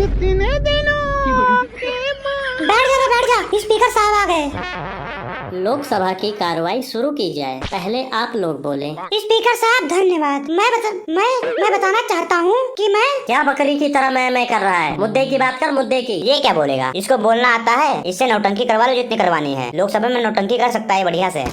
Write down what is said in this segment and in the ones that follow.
कितने दिनों बैठ जा, स्पीकर साहब आ गए। लोकसभा की कार्रवाई शुरू की जाए। पहले आप लोग बोले। स्पीकर साहब धन्यवाद। मैं बताना चाहता हूँ कि मैं क्या बकरी की तरह मैं कर रहा है? मुद्दे की बात कर, मुद्दे की। ये क्या बोलेगा? इसको बोलना आता है? इससे नौटंकी करवा लो जितनी करवानी है। लोकसभा में नौटंकी कर सकता है बढ़िया से।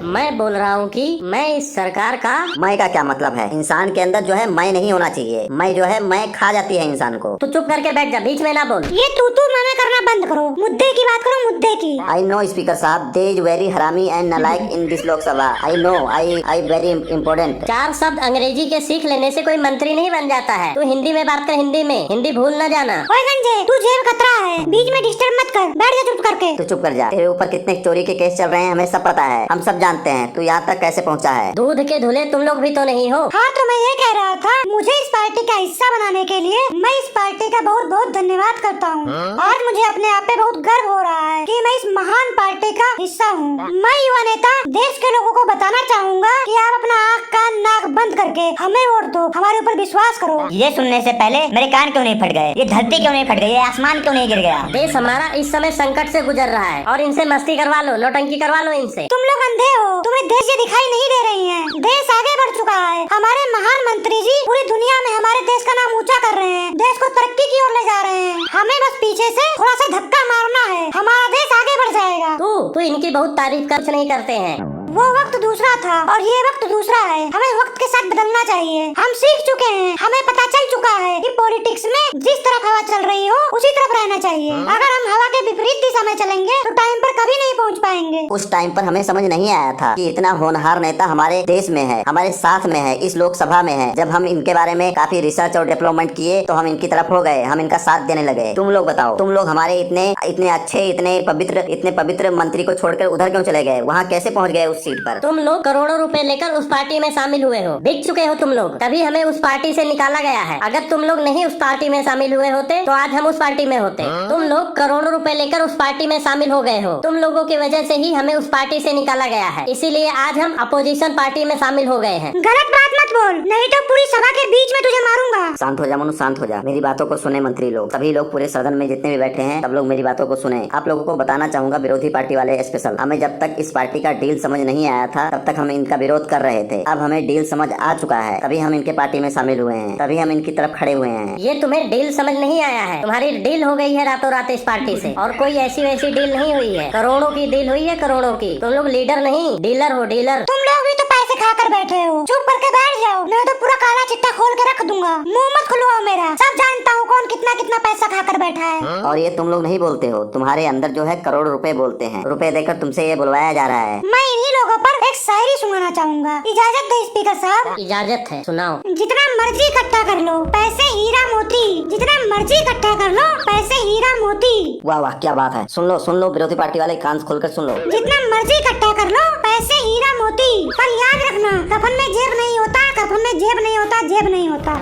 मैं बोल रहा हूँ कि मैं इस सरकार का। मैं का क्या मतलब है? इंसान के अंदर जो है मैं नहीं होना चाहिए। मैं जो है मैं खा जाती है इंसान को। तू चुप करके बैठ जा, बीच में ना बोल। ये तू मैं करना बंद करो। मुद्दे की बात करो, मुद्दे की। आई नो स्पीकर साहब, दे इज वेरी हरामी एंड नालायक in this Lok Sabha. I know, I very important. 4 शब्द अंग्रेजी के सीख लेने से कोई मंत्री नहीं बन जाता है। तू हिंदी में बात कर, हिंदी में। हिंदी भूल न जाना। ओए गंजे, तू जेब खतरा है, बीच में डिस्टर्ब मत कर। बैठ जा चुप करके। तू चुप कर जा। तेरे ऊपर कितने चोरी के केस चल रहे हैं हमें सब पता है। हम सब जानते हैं तू यहाँ तक कैसे पहुँचा है। दूध के धुले तुम लोग भी तो नहीं हो। हाँ तो मैं ये कह रहा था, मुझे इस पार्टी का हिस्सा बनाने के लिए मैं इस पार्टी का बहुत बहुत धन्यवाद करता हूँ। आज मुझे अपने आप पे बहुत गर्व हो रहा है कि मैं इस महान पार्टी का हिस्सा हूँ। मैं युवा नेता देश के लोगों को बताना चाहूँगा कि आप अपना आँख कान नाक बंद करके हमें वोट दो, हमारे ऊपर विश्वास करो। ये सुनने से पहले मेरे कान क्यों नहीं फट गए? ये धरती क्यों नहीं फट गई? ये आसमान क्यों नहीं गिर गया? देश हमारा इस समय संकट से गुजर रहा है और इनसे मस्ती करवा लो, नौटंकी करवा लो इनसे। तुम लोग अंधे हो, तुम्हें देश ये दिखाई नहीं दे रही है। देश आगे बढ़ चुका है। हमारे महान मंत्री जी पूरी दुनिया में हमारे देश का नाम ऊंचा कर रहे हैं, देश को तरक्की की ओर ले जा रहे हैं। हमें बस पीछे से थोड़ा सा धक्का मारना है, हमारा देश आगे बढ़ जाएगा। तू इनकी बहुत तारीफ कुछ नहीं करते हैं। वो वक्त दूसरा था और ये वक्त दूसरा है। हमें वक्त के साथ बदलना चाहिए। हम सीख चुके हैं, हमें पता चल चुका है कि पॉलिटिक्स में जिस तरफ हवा चल रही हो उसी तरफ रहना चाहिए। अगर हम हवा के विपरीत दिशा में चलेंगे तो टाइम पर कभी नहीं पहुंच पाएंगे। उस टाइम पर हमें समझ नहीं आया था कि इतना होनहार नेता हमारे देश में है, हमारे साथ में है, इस लोकसभा में है। जब हम इनके बारे में काफी रिसर्च और डेवलपमेंट किए तो हम इनकी तरफ हो गए, हम इनका साथ देने लगे। तुम लोग बताओ, तुम लोग हमारे इतने अच्छे, इतने पवित्र मंत्री को छोड़कर उधर क्यों चले गए? वहाँ कैसे पहुँच गए उस सीट पर? तुम लोग करोड़ों रुपए लेकर उस पार्टी में शामिल हुए हो, बिक चुके हो तुम लोग, तभी हमें उस पार्टी से निकाला गया है। अगर तुम लोग नहीं उस पार्टी में शामिल हुए होते तो आज हम उस पार्टी में होते। तुम लोग करोड़ों रुपए लेकर उस पार्टी में शामिल हो गए हो, तुम लोगों की वजह से ही हमें उस पार्टी से निकाला गया है। इसीलिए आज हम अपोजिशन पार्टी में शामिल हो गए हैं। गलत बात मत बोल, नहीं तो पूरी सभा के बीच में तुझे मारूंगा। शांत हो जा मनु, शांत हो जा। मेरी बातों को सुने मंत्री लोग, सभी लोग पूरे सदन में जितने भी बैठे हैं सब लोग मेरी बातों को सुने। आप लोगों को बताना चाहूंगा, विरोधी पार्टी वाले स्पेशल, हमें जब तक इस पार्टी का डील समझ नहीं आया था तब तक हम इनका विरोध कर रहे थे। अब हमें डील समझ आ चुका है, तभी हम इनके पार्टी में शामिल हुए हैं, तभी हम इनकी तरफ खड़े हुए हैं। ये तुम्हें डील समझ नहीं आया है, तुम्हारी डील हो गई है रातों रात इस पार्टी से, और कोई ऐसी वैसी डील नहीं हुई है। करोड़ों की डील हुई है, करोड़ों की। तुम लोग लीडर नहीं डीलर हो, डीलर। तुम लोग भी तो पैसे खाकर बैठे हो, चुप करके बैठ जाओ, नहीं तो पूरा काला चिट्टा खोल के रख दूंगा। मुंह मत खुलवाओ मेरा, सब जानता हूँ कौन कितना कितना पैसा खाकर बैठा है। और ये तुम लोग नहीं बोलते हो, तुम्हारे अंदर जो है करोड़ रुपए बोलते हैं। रुपए देकर तुमसे ये बुलवाया जा रहा है। मैं इन्हीं लोगों पर एक शायरी सुनाना चाहूंगा, इजाजत दे स्पीकर साहब। इजाजत है, सुनाओ। जितना मर्जी इकट्ठा कर लो पैसे हीरा मोती, जितना मर्जी इकट्ठा कर लो पैसे हीरा मोती। वाह वाह, क्या बात है। सुन लो विरोधी पार्टी वाले, कान खोलकर सुन लो। जितना मर्जी इकट्ठा कर लो पैसे हीरा मोती, पर याद रखना कफन में जेब नहीं होता, कफन में जेब नहीं होता, जेब नहीं होता।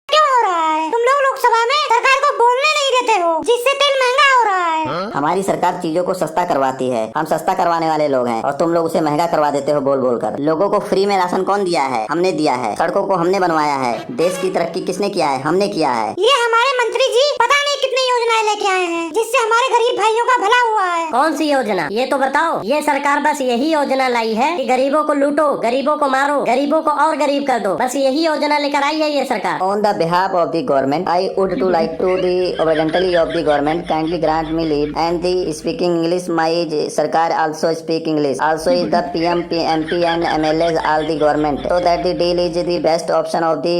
क्यों हो रहा है? तुम लोग लोकसभा में सरकार को बोलने नहीं देते हो, जिससे तेल महंगा हो रहा है। हमारी सरकार चीजों को सस्ता करवाती है, हम सस्ता करवाने वाले लोग हैं, और तुम लोग उसे महंगा करवा देते हो बोल बोल कर। लोगों को फ्री में राशन कौन दिया है? हमने दिया है। सड़कों को हमने बनवाया है। देश की तरक्की किसने किया है? हमने किया है। ये हमारे मंत्री जी पता नहीं कितनी योजनाएं लेके आए हैं, जिससे हमारे गरीब भाइयों का भला हुआ है। कौन सी योजना? ये तो बताओ। ये सरकार बस यही योजना लाई है कि गरीबों को लूटो, गरीबों को मारो, गरीबों को और गरीब कर दो, बस यही योजना लेकर आई है ये सरकार। On the behalf of the government, I would to like to the originally of the government kindly grant me leave and the speaking English. My sarkar also speak English. Also is the PM, MP and MLAs all the government. So that the deal is the best option of the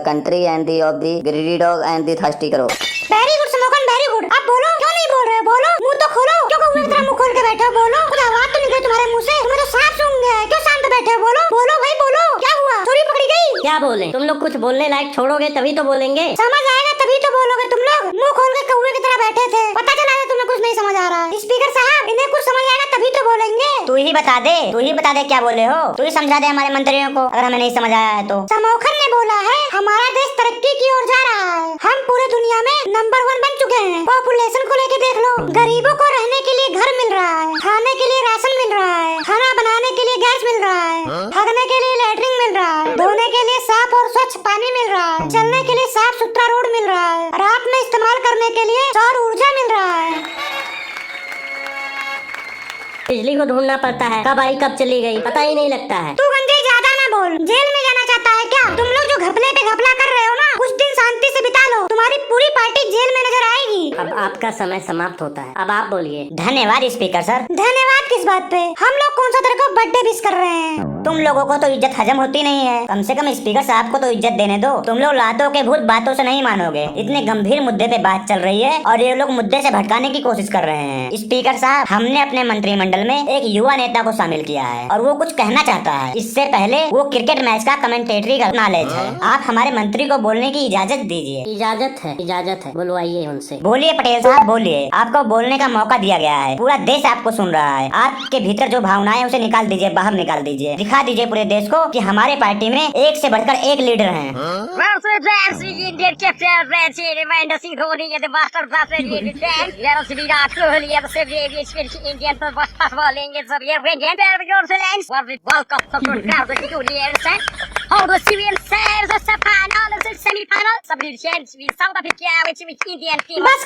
country and the of the greedy dog and the thirsty crow. Very good slogan, very good. अब बोलो, क्यों नहीं बोल रहे हो? बोलो, मुंह तो खोलो। क्यों कौवे की तरह मुंह खोल के बैठे हो? बोलो, कुछ आवाज तो निकले तुम्हारे मुंह से? तुम्हें तो सांप सूंघ गया है, क्यों शांत बैठे हो? बोलो बोलो भाई बोलो, क्या हुआ? चोरी पकड़ी गई? क्या बोले? तुम लोग कुछ बोलने लायक छोड़ोगे तभी तो बोलेंगे। समझ आएगा तभी तो बोलोगे। तुम लोग मुंह खोल के कौवे की तरह बैठे थे, पता चला था तुम्हें कुछ नहीं समझ आ रहा है। स्पीकर साहब, इन्हें कुछ समझ आएगा तभी तो बोलेंगे। तू ही बता दे क्या बोले हो? तू ही समझा दे हमारे मंत्रियों को, अगर हमें नहीं समझ आया है तो। समौखन ने बोला है हमारा देश तरक्की की ओर जा रहा है, हम पूरे दुनिया में नंबर 1 बन चुके हैं। पॉपुलेशन को लेके देख लो, गरीबों को रहने के लिए घर मिल रहा है, खाने के लिए राशन मिल रहा है, खाना बनाने के लिए गैस मिल रहा है, भागने के लिए लैट्रिन मिल रहा है, धोने के लिए साफ और स्वच्छ पानी मिल रहा है, चलने के लिए साफ सुथरा रोड मिल रहा है, रात में इस्तेमाल करने के लिए सौर ऊर्जा मिल रहा है। बिजली को ढूंढना पड़ता है, कब आई कब चली गई पता ही नहीं लगता है। तू गंजे ज्यादा ना बोल, जेल में जाना चाहता है क्या? तुम लोग जो घपले पे घपला कर रहे हो ना, कुछ दिन शांति से बिता लो, तुम्हारी पूरी पार्टी जेल में नजर आएगी। अब आपका समय समाप्त होता है, अब आप बोलिए। धन्यवाद स्पीकर सर। धन्यवाद किस बात पे? हम लोग कौन सा तेरे को बर्थडे विश कर रहे हैं? तुम लोगों को तो इज्जत हजम होती नहीं है, कम से कम स्पीकर साहब को तो इज्जत देने दो। तुम लोग लातों के भूत बातों से नहीं मानोगे। इतने गंभीर मुद्दे पे बात चल रही है और ये लोग मुद्दे से भटकाने की कोशिश कर रहे हैं। स्पीकर साहब, हमने अपने मंत्रिमंडल में एक युवा नेता को शामिल किया है और वो कुछ कहना चाहता है। इससे पहले वो क्रिकेट मैच का कमेंटेटरी का नॉलेज है। आप हमारे मंत्री को बोलने की इजाजत दीजिए। इजाजत है, बुलवाइए उनसे। बोलिए पटेल साहब, बोलिए। आपको बोलने का मौका दिया गया है, पूरा देश आपको सुन रहा है। आपके भीतर जो भावनाएं हैं उसे निकाल दीजिए, बाहर निकाल दीजिए, दिखा दीजिए पूरे देश को कि हमारे पार्टी में एक से बढ़कर एक लीडर हैं।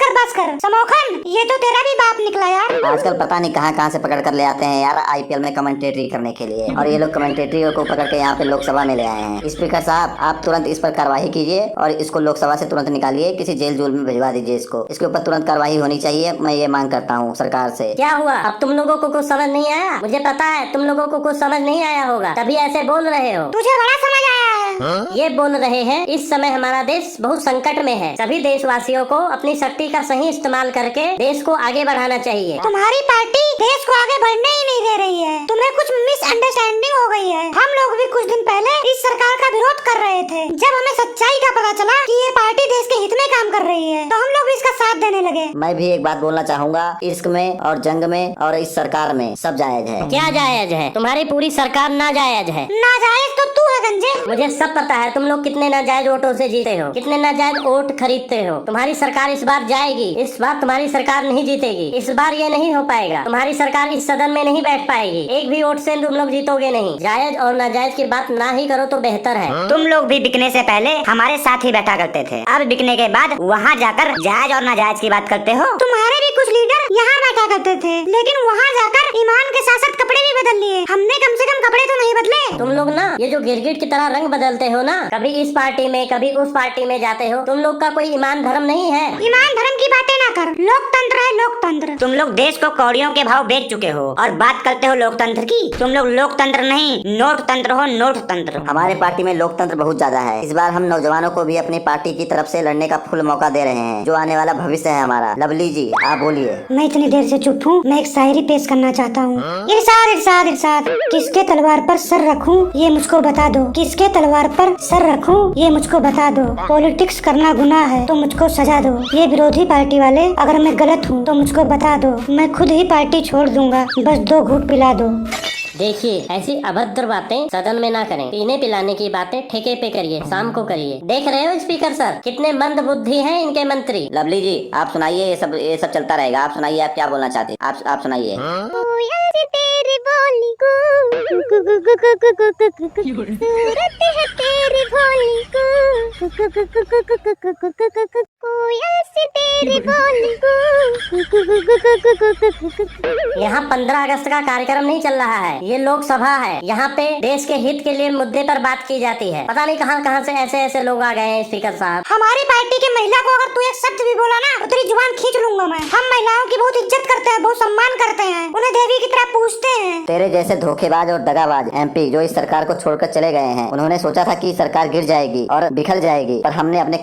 बस कर समोखन, ये तो तेरा भी बाप निकला यार। आजकल पता नहीं कहाँ से पकड़ कर ले आते हैं यार आईपीएल में कमेंटेटरी करने के लिए, और ये लोग कमेंटेटरी को पकड़ के यहाँ पे लोकसभा में ले आए हैं। स्पीकर साहब, आप तुरंत इस पर कार्रवाई कीजिए और इसको लोकसभा से तुरंत निकालिए, किसी जेल जूल में भिजवा दीजिए इसको। इसके ऊपर तुरंत कार्रवाई होनी चाहिए, मैं ये मांग करता हूँ सरकार से। क्या हुआ, अब तुम लोगों को कुछ समझ नहीं आया? मुझे पता है तुम लोगों को कुछ समझ नहीं आया होगा, तभी ऐसे बोल रहे हो। तुझे बड़ा समझ आया है। ये बोल रहे हैं इस समय हमारा देश बहुत संकट में है, सभी देशवासियों को अपनी शक्ति का सही इस्तेमाल करके देश को आगे बढ़ाना चाहिए। तुम्हारी पार्टी देश को आगे बढ़ने ही नहीं दे रही है, तुम्हें कुछ मिसअंडरस्टैंडिंग हो गई है। हम लोग भी कुछ दिन पहले इस सरकार का विरोध कर रहे थे, जब हमें सच्चाई का पता चला कि ये पार्टी देश के हित में काम कर रही है, तो हम लोग भी इसका साथ देने लगे। मैं भी एक बात बोलना चाहूँगा, इश्क में और जंग में और इस सरकार में सब जायज है। क्या जायज है? तुम्हारी पूरी सरकार नाजायज है। नाजायज तो तू है गंजे। मुझे सब पता है तुम लोग कितने नाजायज वोटों से जीते हो, कितने नाजायज वोट खरीदते हो। तुम्हारी सरकार इस बार जाएगी, इस बार तुम्हारी सरकार नहीं जीतेगी, इस बार ये नहीं हो पाएगा। तुम्हारी सरकार इस सदन में नहीं बैठ पाएगी, एक भी वोट से तुम लोग जीतोगे नहीं। जायज और नाजायज की बात ना ही करो तो बेहतर है। तुम लोग भी बिकने से पहले हमारे साथ ही बैठा करते थे, अब बिकने के बाद वहाँ जाकर जायज और नाजायज की बात करते हो। तुम्हारे भी कुछ लीडर यहाँ बैठा करते थे, लेकिन वहाँ जाकर ईमान के साथ साथ कपड़े भी बदल लिए। हमने कम से कम कपड़े तो नहीं बदले। तुम लोग ना ये जो गिरगिट की तरह रंग बदलते हो ना, कभी इस पार्टी में कभी उस पार्टी में जाते हो, तुम लोग का कोई ईमान धर्म नहीं है। ईमान धर्म की बातें ना कर, लोकतंत्र है लोकतंत्र। तुम लोग देश को कौड़ियों के भाव बेच चुके हो और बात करते हो लोकतंत्र की। तुम लोग लोकतंत्र नहीं नोट तंत्र हो, नोट तंत्र। हमारे पार्टी में लोकतंत्र बहुत ज्यादा है। इस बार हम नौजवानों को भी अपनी पार्टी की तरफ से लड़ने का फुल मौका दे रहे हैं, जो आने वाला भविष्य है हमारा। लवली जी, आप बोलिए। मैं इतनी देर से चुप हूँ, मैं एक शायरी पेश करना चाहता हूँ। इरशाद इरशाद इरशाद, किसके तलवार पर सर रखूं ये मुझको बता दो, किसके तलवार पर सर रखूं ये मुझको बता दो। पॉलिटिक्स करना गुनाह है तो मुझको सजा दो, ये विरोधी पार्टी वाले अगर मैं गलत हूँ तो मुझको बता दो, मैं खुद ही पार्टी छोड़ दूंगा, बस 2 घूंट पिला दो। देखिए, ऐसी अभद्र बातें सदन में ना करें। पीने पिलाने की बातें ठेके पे करिए, शाम को करिए। देख रहे हो स्पीकर सर, कितने मंद बुद्धि हैं इनके मंत्री। लवली जी, आप सुनाइए, ये सब चलता रहेगा। आप सुनाइए, आप क्या बोलना चाहते हैं, आप सुनाइए। तेरी बोली को सूरत है तेरी भोली को, कोयल से तेरी बोली को। यहाँ 15 अगस्त का कार्यक्रम नहीं चल रहा है, ये लोकसभा है। यहाँ पे देश के हित के लिए मुद्दे पर बात की जाती है। पता नहीं कहाँ से ऐसे लोग आ गए हैं स्पीकर साहब। हमारी पार्टी की महिला को अगर तू एक शब्द भी बोला ना तो तेरी जुबान खींच लूंगा मैं। हम महिलाओं की बहुत इज्जत करते हैं, बहुत सम्मान करते हैं, उन्हें देवी की तरह पूजते हैं। तेरे जैसे धोखेबाज और दगाबाज एमपी जो इस सरकार को छोड़कर चले गए हैं, उन्होंने सोचा था कि सरकार गिर जाएगी और बिखर जाएगी, पर हमने अपने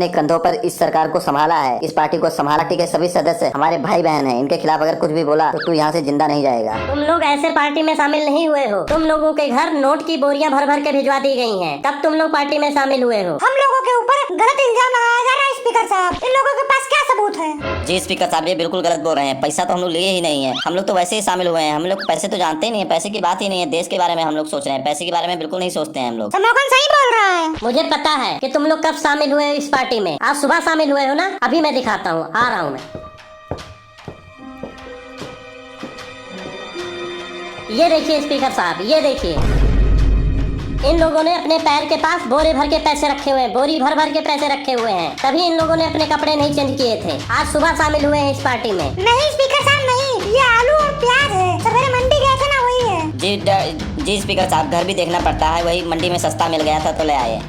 कंधों पर इस सरकार को संभाला है, इस पार्टी को संभाला। पार्टी के सभी सदस्य हमारे भाई बहन हैं, इनके खिलाफ अगर कुछ भी बोला तो तू यहाँ से जिंदा नहीं जाएगा। तुम लोग ऐसे पार्टी में शामिल नहीं हुए हो, तुम लोगों के घर नोट की बोरियां भर भर के भिजवा दी गई हैं, तब तुम लोग पार्टी में शामिल हुए हो। हम लोगों के ऊपर गलत इल्जाम लगाया जा रहा है स्पीकर साहब, इन लोगों के पास क्या सबूत है? जी स्पीकर साहब, ये बिल्कुल गलत बोल रहे हैं। पैसा तो हम लोग लिए ही नहीं है, हम लोग तो वैसे ही शामिल हुए हैं। हम लोग पैसे तो जानते ही नहीं है, पैसे की बात ही नहीं है। देश के बारे में हम लोग सोच रहे हैं, पैसे के बारे में बिल्कुल नहीं सोचते हैं हम लोग। समोखन सही बोल रहा है। मुझे पता है कि तुम लोग कब शामिल हुए हो इस पार्टी में। आज सुबह शामिल हुए हो ना, अभी मैं दिखाता हूँ, आ रहा हूँ मैं। ये देखिए स्पीकर साहब, ये देखिए इन लोगों ने अपने पैर के पास बोरे भर के पैसे रखे हुए हैं, बोरी भर भर के पैसे रखे हुए हैं, तभी इन लोगों ने अपने कपड़े नहीं चेंज किए थे। आज सुबह शामिल हुए हैं इस पार्टी में। नहीं स्पीकर साहब नहीं, ये आलू और प्याज है, सवेरे मंडी गए थे ना वही है। जी स्पीकर साहब, घर भी देखना पड़ता है, वही मंडी में सस्ता मिल गया था तो ले आए।